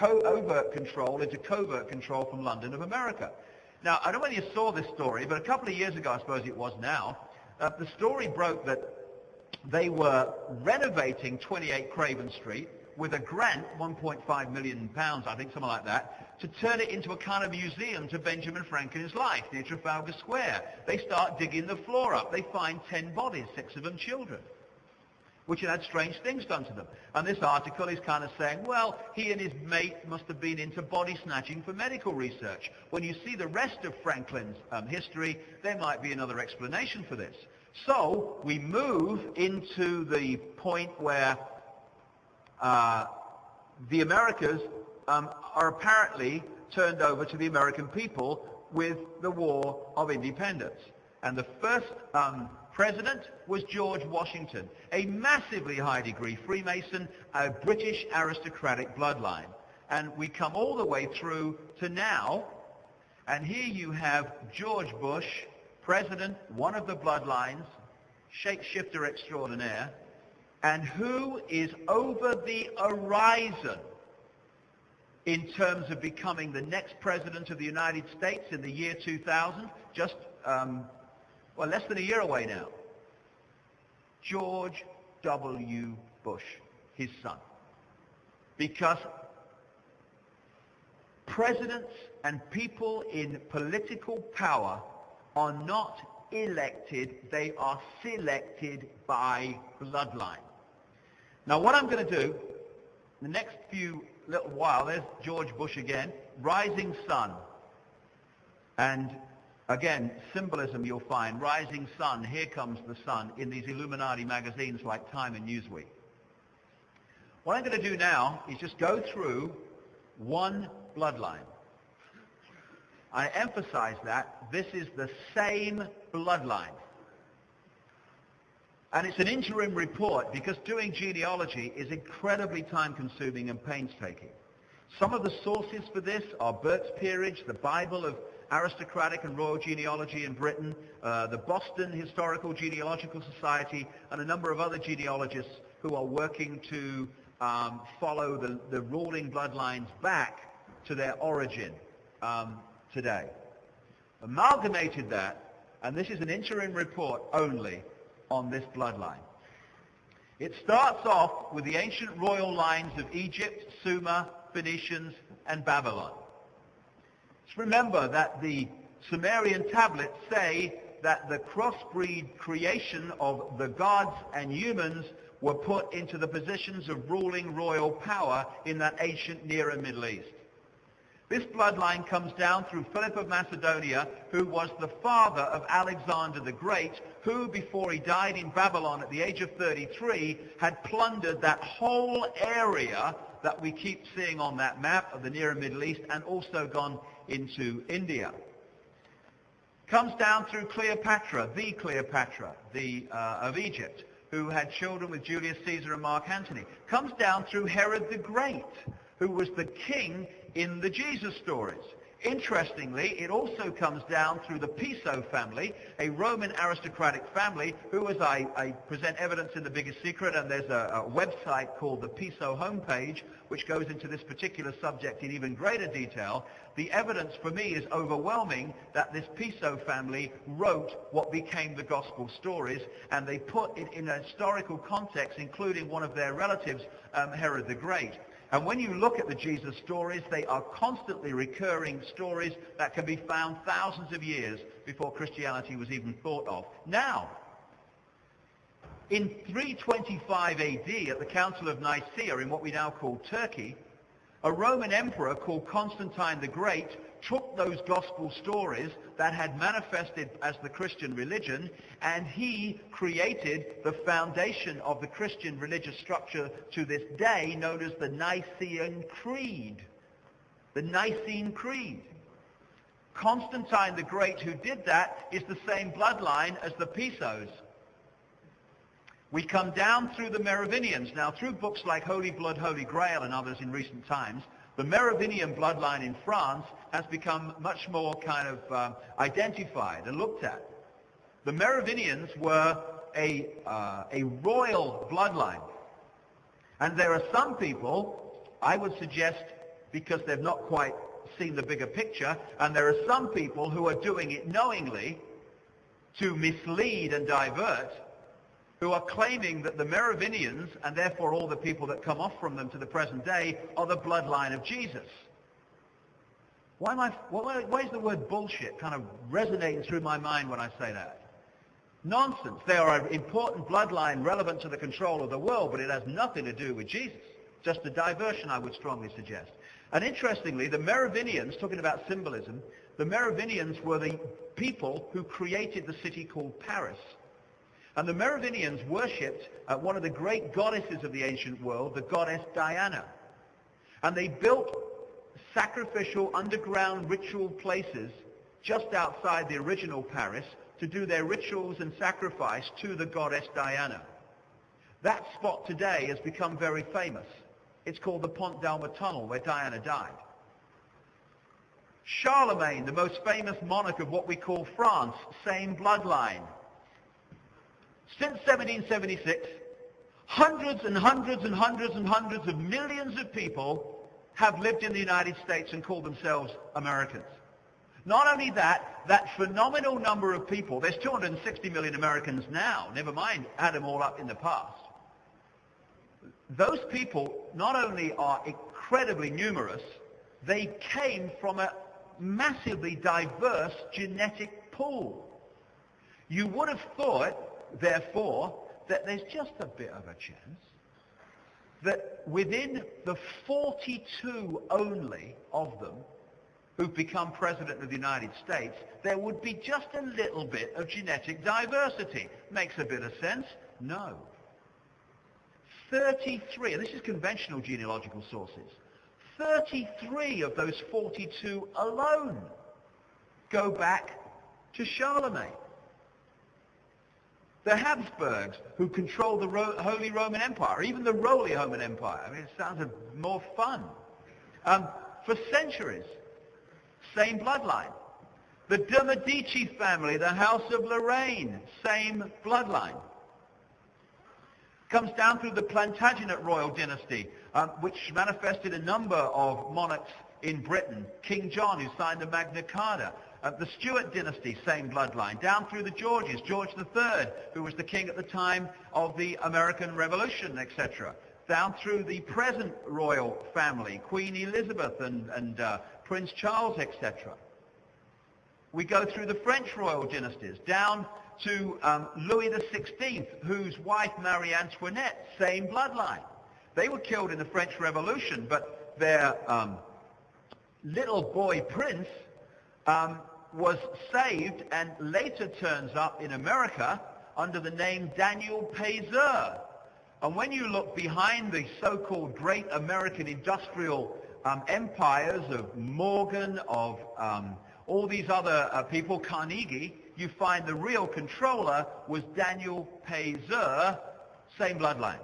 overt control into covert control from London of America. Now, I don't know whether you saw this story, but a couple of years ago, I suppose it was now, the story broke that they were renovating 28 Craven Street with a grant, £1.5 million, I think, something like that, to turn it into a kind of museum to Benjamin Franklin's life near Trafalgar Square. They start digging the floor up. They find 10 bodies, 6 of them children, which had strange things done to them. And this article is kind of saying, well, he and his mate must have been into body snatching for medical research. When you see the rest of Franklin's history, there might be another explanation for this. So we move into the point where the Americas are apparently turned over to the American people with the War of Independence. And the first president was George Washington, a massively high degree Freemason, a British aristocratic bloodline. And we come all the way through to now, and here you have George Bush, president, one of the bloodlines, shapeshifter extraordinaire, and who is over the horizon in terms of becoming the next president of the United States in the year 2000, just less than a year away now. George W. Bush, his son. Because presidents and people in political power are not elected, they are selected by bloodline. Now what I'm going to do, the next few little while, there's George Bush again, rising sun. And again, symbolism you'll find, rising sun, here comes the sun, in these Illuminati magazines like Time and Newsweek. What I'm going to do now is just go through one bloodline. I emphasize that this is the same bloodline. And it's an interim report because doing genealogy is incredibly time-consuming and painstaking. Some of the sources for this are Burt's Peerage, the Bible of aristocratic and royal genealogy in Britain, the Boston Historical Genealogical Society, and a number of other genealogists who are working to follow the ruling bloodlines back to their origin today. Amalgamated that, and this is an interim report only on this bloodline. It starts off with the ancient royal lines of Egypt, Sumer, Phoenicians, and Babylon. Just remember that the Sumerian tablets say that the crossbreed creation of the gods and humans were put into the positions of ruling royal power in that ancient Near and Middle East. This bloodline comes down through Philip of Macedonia, who was the father of Alexander the Great, who, before he died in Babylon at the age of 33, had plundered that whole area that we keep seeing on that map of the Near and Middle East, and also gone into India. Comes down through Cleopatra of Egypt, who had children with Julius Caesar and Mark Antony. Comes down through Herod the Great, who was the king in the Jesus stories. Interestingly, it also comes down through the Piso family, a Roman aristocratic family, who, as I present evidence in The Biggest Secret, and there's a website called the Piso homepage, which goes into this particular subject in even greater detail. The evidence for me is overwhelming that this Piso family wrote what became the gospel stories, and they put it in a historical context, including one of their relatives, Herod the Great. And when you look at the Jesus stories, they are constantly recurring stories that can be found thousands of years before Christianity was even thought of. Now, in 325 AD, at the Council of Nicaea, in what we now call Turkey, a Roman emperor called Constantine the Great took those gospel stories that had manifested as the Christian religion, and he created the foundation of the Christian religious structure to this day, known as the Nicene Creed. The Nicene Creed. Constantine the Great, who did that, is the same bloodline as the Pisos. We come down through the Merovingians. Now, through books like Holy Blood, Holy Grail and others in recent times, the Merovingian bloodline in France has become much more kind of identified and looked at. The Merovingians were a royal bloodline. And there are some people, I would suggest because they've not quite seen the bigger picture, and there are some people who are doing it knowingly to mislead and divert, who are claiming that the Merovingians, and therefore all the people that come off from them to the present day, are the bloodline of Jesus. Why is the word bullshit kind of resonating through my mind when I say that? Nonsense. They are an important bloodline relevant to the control of the world, but it has nothing to do with Jesus. Just a diversion, I would strongly suggest. And interestingly, the Merovingians, talking about symbolism, the Merovingians were the people who created the city called Paris. And the Merovingians worshipped one of the great goddesses of the ancient world, the goddess Diana. And they built sacrificial underground ritual places just outside the original Paris to do their rituals and sacrifice to the goddess Diana. That spot today has become very famous. It's called the Pont d'Alma Tunnel, where Diana died. Charlemagne, the most famous monarch of what we call France, same bloodline. Since 1776, hundreds and hundreds and hundreds and hundreds of millions of people have lived in the United States and call themselves Americans. Not only that, that phenomenal number of people, there's 260 million Americans now, never mind add them all up in the past. Those people not only are incredibly numerous, they came from a massively diverse genetic pool. You would have thought, therefore, that there's just a bit of a chance that within the 42 only of them who've become President of the United States, there would be just a little bit of genetic diversity. Makes a bit of sense? No. 33, and this is conventional genealogical sources, 33 of those 42 alone go back to Charlemagne. The Habsburgs, who control the Holy Roman Empire, even the Holy Roman Empire. I mean, it sounds more fun. For centuries, same bloodline. The de Medici family, the House of Lorraine, same bloodline. Comes down through the Plantagenet royal dynasty, which manifested a number of monarchs in Britain. King John, who signed the Magna Carta. The Stuart dynasty, same bloodline. Down through the Georges, George III, who was the king at the time of the American Revolution, etc. Down through the present royal family, Queen Elizabeth and Prince Charles, etc. We go through the French royal dynasties, down to Louis XVI, whose wife, Marie Antoinette, same bloodline. They were killed in the French Revolution, but their little boy prince was saved and later turns up in America under the name Daniel Payzer. And when you look behind the so-called great American industrial empires of Morgan, of all these other people, Carnegie, you find the real controller was Daniel Payzer, same bloodline.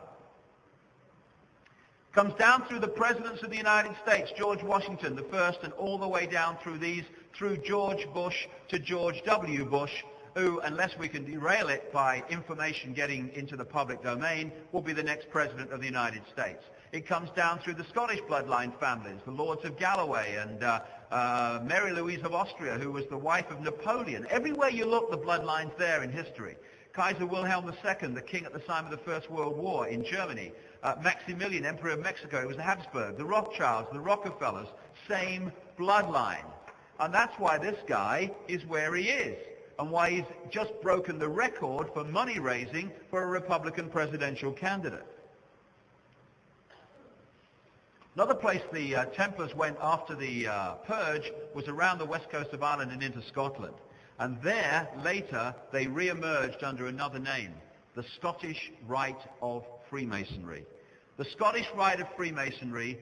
Comes down through the presidents of the United States, George Washington, the first, and all the way down through these, through George Bush to George W. Bush, who, unless we can derail it by information getting into the public domain, will be the next president of the United States. It comes down through the Scottish bloodline families, the Lords of Galloway and Mary Louise of Austria, who was the wife of Napoleon. Everywhere you look, the bloodline's there in history. Kaiser Wilhelm II, the king at the time of the First World War in Germany. Maximilian, Emperor of Mexico, it was the Habsburg, the Rothschilds, the Rockefellers, same bloodline. And that's why this guy is where he is, and why he's just broken the record for money raising for a Republican presidential candidate. Another place the Templars went after the purge was around the west coast of Ireland and into Scotland. And there, later, they re-emerged under another name, the Scottish Rite of Freemasonry. The Scottish Rite of Freemasonry